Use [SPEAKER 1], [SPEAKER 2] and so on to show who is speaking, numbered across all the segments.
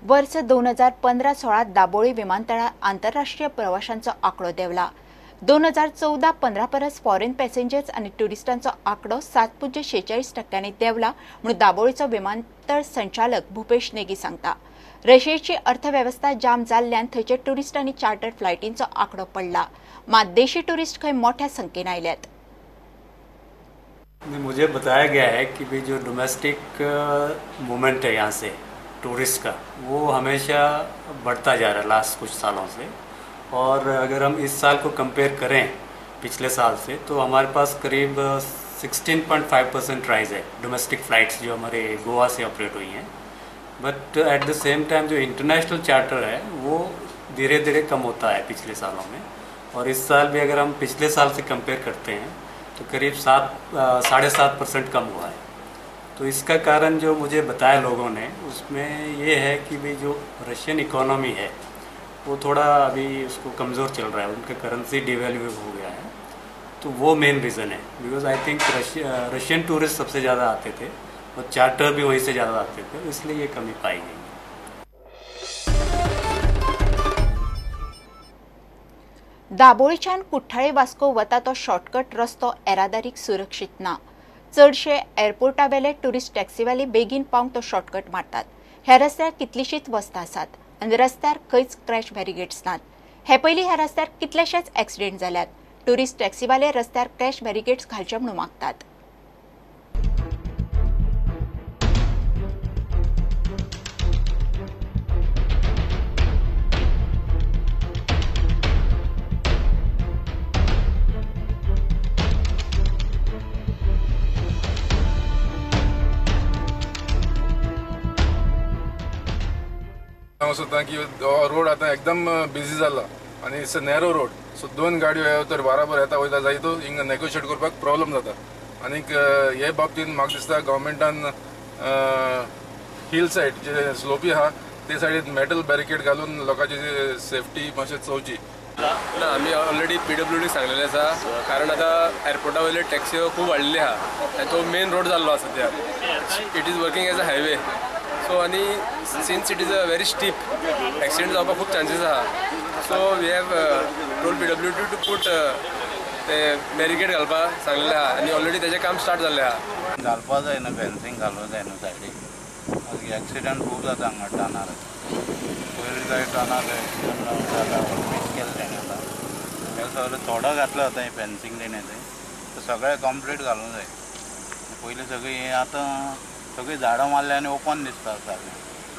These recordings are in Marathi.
[SPEAKER 1] वर्ष 2015-16 दाबोळी विमानतळार आंतरराष्ट्रीय प्रवाशांचो आंकडो देंवला। 2014-15 परस फॉरेन पॅसेंजर्स आणि टुरिस्टांचो आंकडो 7.46% देंवला म्हणून दाबोळीचो विमानतळ संचालक भूपेश नेगी सांगता। रशियाची अर्थव्यवस्था जाम जाल्ल्यान थंयचे टुरिस्ट आनी चार्टर्ड फ्लायटींचो आंकडो पडला, मात देशी टुरिस्ट खंय मोठ्या संख्येन आयल्यात।
[SPEAKER 2] मुझे बताया गया है कि भी जो डोमेस्टिक मूवमेंट है यहाँ से टूरिस्ट का, वो हमेशा बढ़ता जा रहा है लास्ट कुछ सालों से। और अगर हम इस साल को कंपेयर करें पिछले साल से, तो हमारे पास करीब 16.5% राइज है डोमेस्टिक फ़्लाइट्स जो हमारे गोवा से ऑपरेट हुई हैं। But at the same time जो इंटरनेशनल चार्टर है वो धीरे धीरे कम होता है पिछले सालों में। और इस साल भी अगर हम पिछले साल से कंपेयर करते हैं तो करीब 7.5% कम हुआ है। तो इसका कारण जो मुझे बताया लोगों ने, उसमें ये है कि भाई जो रशियन इकोनॉमी है वो थोड़ा अभी उसको कमज़ोर चल रहा है, उनका करेंसी डिवैल्यू हो गया है। तो वो मेन रीज़न है, because I think Russian tourist सबसे ज़्यादा आते थे और चार्टर भी वहीं से ज़्यादा आते थे, इसलिए ये कमी पाई गई।
[SPEAKER 1] दाबोळीच्यान कुठ्ठाळे वास्को वता तो शॉर्टकट रस्तो येरादारीक सुरक्षीत ना। चडशे एअरपोर्टावेले टुरिस्ट टॅक्सीवाले बेगीन पावंक तो शॉर्टकट मारतात। ह्या रस्त्यार कितलीशीच वस्तां आसात आनी रस्त्यार खंयच क्रॅश बॅरिगेड्स नात। हे पयलीं ह्या रस्त्यार कितलेशेच ॲक्सिडेंट जाल्यात। टुरिस्ट टॅक्सीवाले रस्त्यार क्रॅश बॅरिगेड्स घालचे म्हणून मागतात।
[SPEAKER 3] सोदता की रोड आता एकदम बिजी जाला आणि it's a narrow road, so दोन गाडयो तर बराबर येता वयता जाय तो हिंगा नेगोशिएट करपाक प्रॉब्लेम जाता। आनी हे बाबतींत म्हाका दिसता गव्हर्मेंटान हिल सायड जे स्लोपी आहा ते सायडीन मेटल बॅरिकेड घालून लोकांची सेफ्टी मातशें चोवची।
[SPEAKER 4] ना आम्ही ऑलरेडी PWD सांगलेले आसा, कारण आता एअरपोर्टा वयले टॅक्सी खूप वाडलेली आहा आनी तो मेन रोड जाल्लो आसा सद्या। It is working as a highway, so आनी since it is a very steep, accident जावपाक खूप चान्सीस आहा। So we have told PWD to put ते बॅरिकेड घालपाक सांगलेले आहा आनी ऑलरेडी तेजें काम स्टार्ट जाल्लें आहा।
[SPEAKER 5] घालपा जाय न्हू, फेन्सिंग घालूंक जाय न्हू सायडीक, मागीर एक्सिडेंट खूब जाता हांगा टर्नार। पयलीं जाय टर्नार एक्सिडेंट जावन जाला, मिस केलें तेणें आतां। हे सगळें थोडो घातलो आतां हें फेन्सिंग तेणें थंय, सगळें कंप्लीट घालूंक जाय। पयलीं सगळीं हें आतां सगळीं झाडां मारल्या आनी ओपन दिसता सारकें,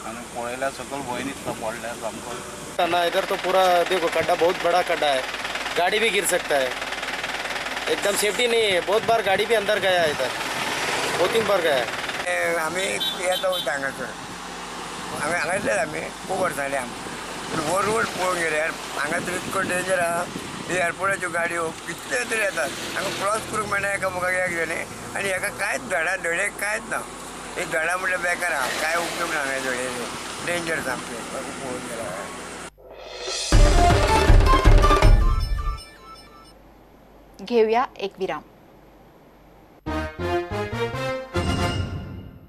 [SPEAKER 5] आनी पळयल्यार सकयल भंय दिसता पडल्यार सामको।
[SPEAKER 6] ना इधर तो पूरा देखो खड्डा, बहुत बड़ा खड्डा है, गाड़ी भी गिर सकता है। एकदम सेफ्टी नहीं है, बहुत बार गाड़ी भी अंदर गया है, इधर 2-3 बार गया है।
[SPEAKER 7] आम्ही येता वयता हांगासर, हांगासर आमी खूब वर्सां जालीं आमी हो रोड पळोवंक गेले हांगासर इतको डेंजर आहा। एअरपोर्टाच्यो गाडयो कितल्यो तरी येतात, हांगा क्रॉस करूंक मेळना एकामेकाक एक जणे, आनी हेका कांयच धडे कांयच ना। हे धडा म्हटल्यार बेकार आहा, कांय उपयोग ना हांगा धडे, डेंजर सामकें पळोवंक गेल्यार।
[SPEAKER 1] घेऊया एक विराम।